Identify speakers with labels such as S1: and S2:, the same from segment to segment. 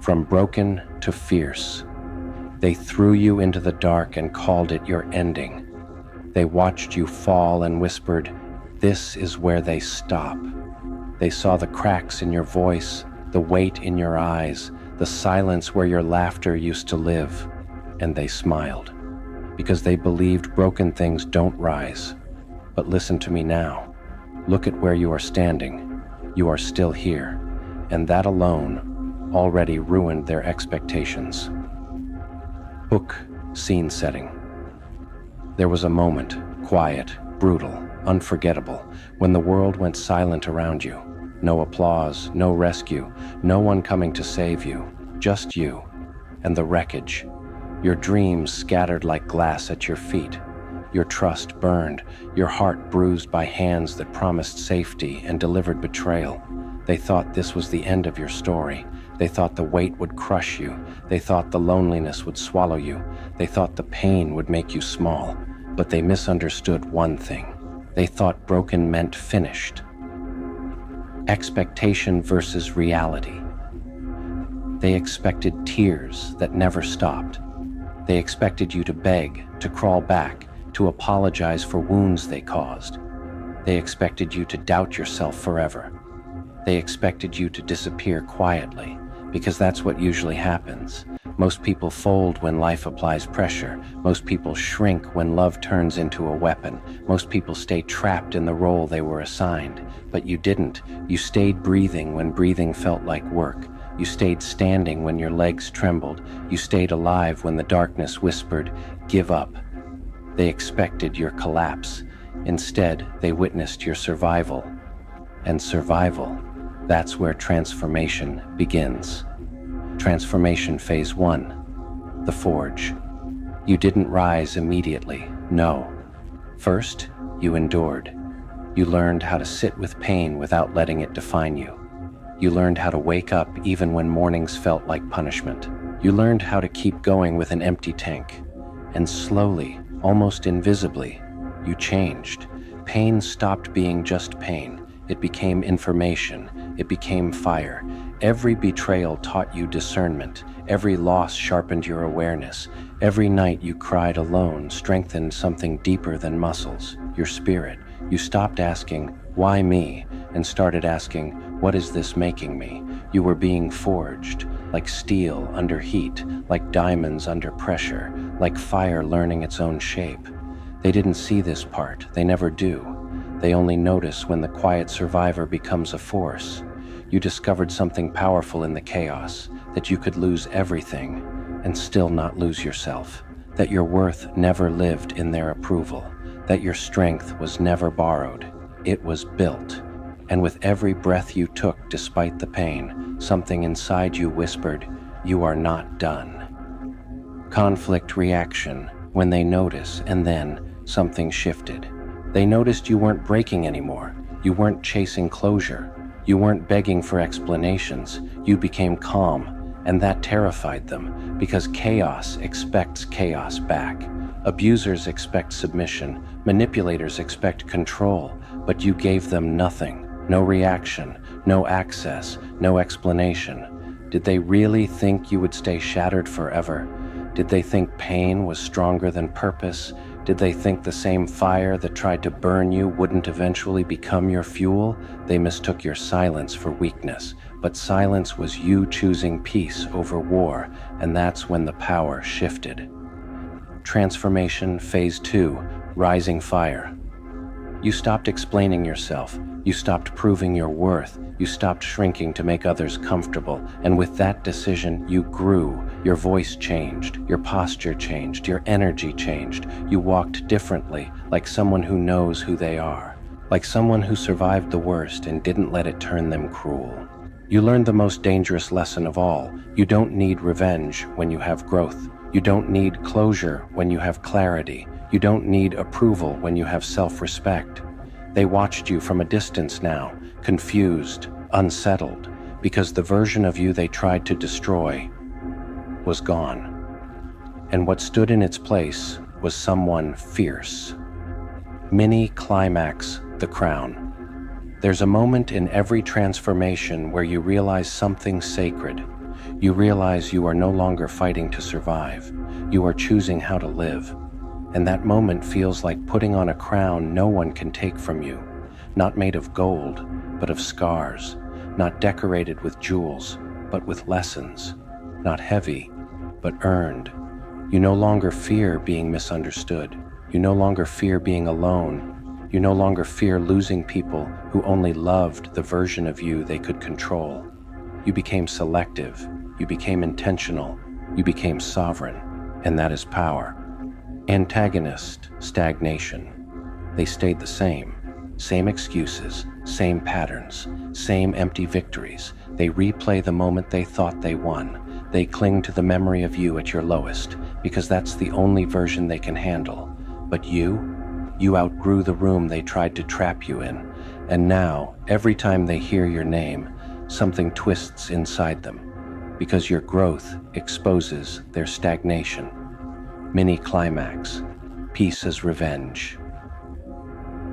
S1: from broken to fierce. They threw you into the dark and called it your ending. They watched you fall and whispered, "This is where they stop." They saw the cracks in your voice, the weight in your eyes, the silence where your laughter used to live, and they smiled, because they believed broken things don't rise. But listen to me now. Look at where you are standing. You are still here, and that alone already ruined their expectations. Book scene setting. There was a moment, quiet, brutal, unforgettable, when the world went silent around you. No applause, no rescue, no one coming to save you, just you and the wreckage. Your dreams scattered like glass at your feet, your trust burned, your heart bruised by hands that promised safety and delivered betrayal. They thought this was the end of your story. They thought the weight would crush you. They thought the loneliness would swallow you. They thought the pain would make you small. But they misunderstood one thing. They thought broken meant finished. Expectation versus reality. They expected tears that never stopped. They expected you to beg, to crawl back, to apologize for wounds they caused. They expected you to doubt yourself forever. They expected you to disappear quietly, because that's what usually happens. Most people fold when life applies pressure. Most people shrink when love turns into a weapon. Most people stay trapped in the role they were assigned. But you didn't. You stayed breathing when breathing felt like work. You stayed standing when your legs trembled. You stayed alive when the darkness whispered, "Give up." They expected your collapse. Instead, they witnessed your survival. And survival, that's where transformation begins. Transformation phase 1, the forge. You didn't rise immediately, no. First, you endured. You learned how to sit with pain without letting it define you. You learned how to wake up even when mornings felt like punishment. You learned how to keep going with an empty tank. And slowly, almost invisibly, you changed. Pain stopped being just pain. It became information. It became fire. Every betrayal taught you discernment. Every loss sharpened your awareness. Every night you cried alone strengthened something deeper than muscles, your spirit. You stopped asking, "Why me?" and started asking, "What is this making me?" You were being forged, like steel under heat, like diamonds under pressure, like fire learning its own shape. They didn't see this part. They never do. They only notice when the quiet survivor becomes a force. You discovered something powerful in the chaos, that you could lose everything and still not lose yourself, that your worth never lived in their approval, that your strength was never borrowed, it was built. And with every breath you took despite the pain, something inside you whispered, "You are not done." Conflict reaction, when they notice, and then something shifted. They noticed you weren't breaking anymore. You weren't chasing closure. You weren't begging for explanations. You became calm, and that terrified them, because chaos expects chaos back. Abusers expect submission. Manipulators expect control, but you gave them nothing. No reaction, no access, no explanation. Did they really think you would stay shattered forever? Did they think pain was stronger than purpose? Did they think the same fire that tried to burn you wouldn't eventually become your fuel? They mistook your silence for weakness, but silence was you choosing peace over war, and that's when the power shifted. Transformation phase 2, rising fire. You stopped explaining yourself. You stopped proving your worth. You stopped shrinking to make others comfortable. And with that decision, you grew. Your voice changed. Your posture changed. Your energy changed. You walked differently, like someone who knows who they are. Like someone who survived the worst and didn't let it turn them cruel. You learned the most dangerous lesson of all. You don't need revenge when you have growth. You don't need closure when you have clarity. You don't need approval when you have self-respect. They watched you from a distance now, confused, unsettled, because the version of you they tried to destroy was gone. And what stood in its place was someone fierce. Mini climax, the crown. There's a moment in every transformation where you realize something sacred. You realize you are no longer fighting to survive. You are choosing how to live. And that moment feels like putting on a crown no one can take from you. Not made of gold, but of scars. Not decorated with jewels, but with lessons. Not heavy, but earned. You no longer fear being misunderstood. You no longer fear being alone. You no longer fear losing people who only loved the version of you they could control. You became selective. You became intentional. You became sovereign. And that is power. Antagonist, stagnation. They stayed the same. Same excuses, same patterns, same empty victories. They replay the moment they thought they won. They cling to the memory of you at your lowest, because that's the only version they can handle. But you outgrew the room they tried to trap you in. And now, every time they hear your name, something twists inside them, because your growth exposes their stagnation. Mini climax, peace as revenge.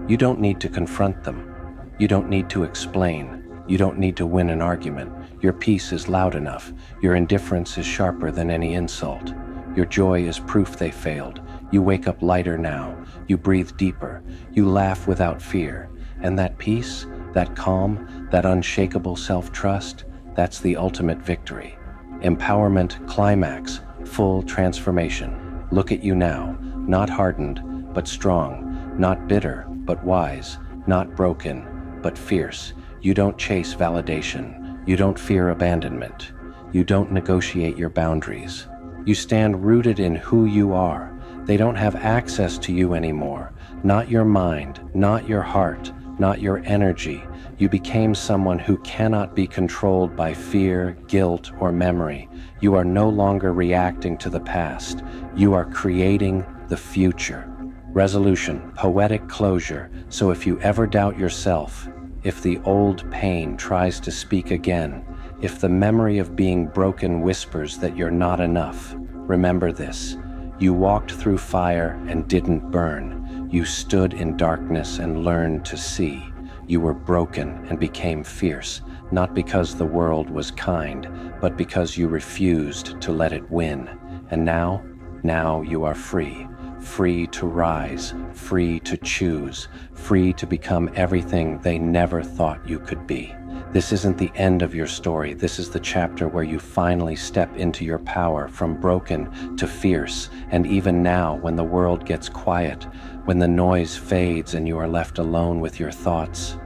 S1: You don't need to confront them. You don't need to explain. You don't need to win an argument. Your peace is loud enough. Your indifference is sharper than any insult. Your joy is proof they failed. You wake up lighter now. You breathe deeper. You laugh without fear. And that peace, that calm, that unshakable self-trust, that's the ultimate victory. Empowerment, climax, full transformation. Look at you now, not hardened, but strong, not bitter, but wise, not broken, but fierce. You don't chase validation. You don't fear abandonment. You don't negotiate your boundaries. You stand rooted in who you are. They don't have access to you anymore. Not your mind, not your heart, not your energy. You became someone who cannot be controlled by fear, guilt, or memory. You are no longer reacting to the past. You are creating the future. Resolution, poetic closure. So if you ever doubt yourself, if the old pain tries to speak again, if the memory of being broken whispers that you're not enough, remember this. You walked through fire and didn't burn. You stood in darkness and learned to see. You were broken and became fierce, not because the world was kind, but because you refused to let it win. And now you are free. Free to rise, free to choose, free to become everything they never thought you could be. This isn't the end of your story. This is the chapter where you finally step into your power, from broken to fierce. And even now, when the world gets quiet, when the noise fades and you are left alone with your thoughts,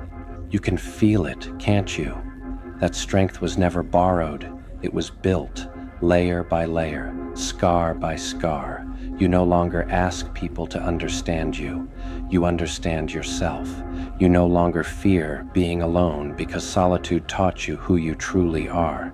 S1: you can feel it, can't you? That strength was never borrowed. It was built, layer by layer, scar by scar. You no longer ask people to understand you. You understand yourself. You no longer fear being alone because solitude taught you who you truly are.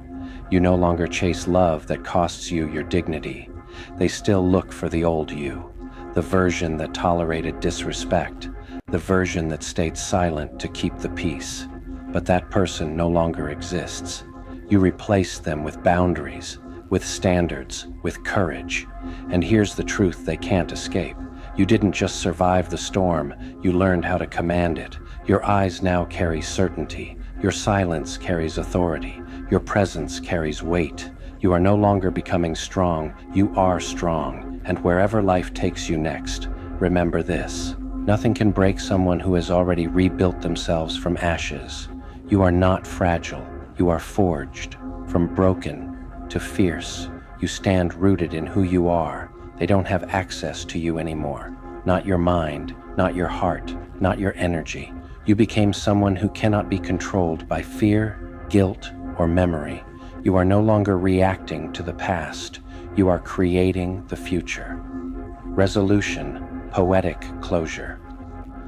S1: You no longer chase love that costs you your dignity. They still look for the old you, the version that tolerated disrespect, the version that stayed silent to keep the peace. But that person no longer exists. You replaced them with boundaries, with standards, with courage. And here's the truth they can't escape. You didn't just survive the storm, you learned how to command it. Your eyes now carry certainty. Your silence carries authority. Your presence carries weight. You are no longer becoming strong, you are strong. And wherever life takes you next, remember this. Nothing can break someone who has already rebuilt themselves from ashes. You are not fragile, you are forged. From broken to fierce, you stand rooted in who you are. They don't have access to you anymore. Not your mind, not your heart, not your energy. You became someone who cannot be controlled by fear, guilt, or memory. You are no longer reacting to the past. You are creating the future. Resolution, poetic closure.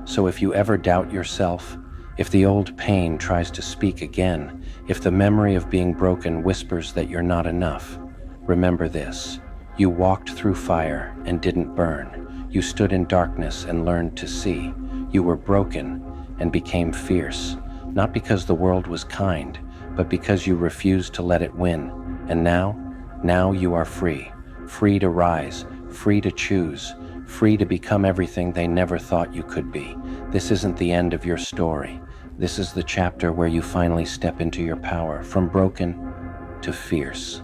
S1: So if you ever doubt yourself, if the old pain tries to speak again, if the memory of being broken whispers that you're not enough, remember this. You walked through fire and didn't burn. You stood in darkness and learned to see. You were broken and became fierce, not because the world was kind, but because you refused to let it win. And now you are free. Free to rise, free to choose, free to become everything they never thought you could be. This isn't the end of your story. This is the chapter where you finally step into your power, from broken to fierce.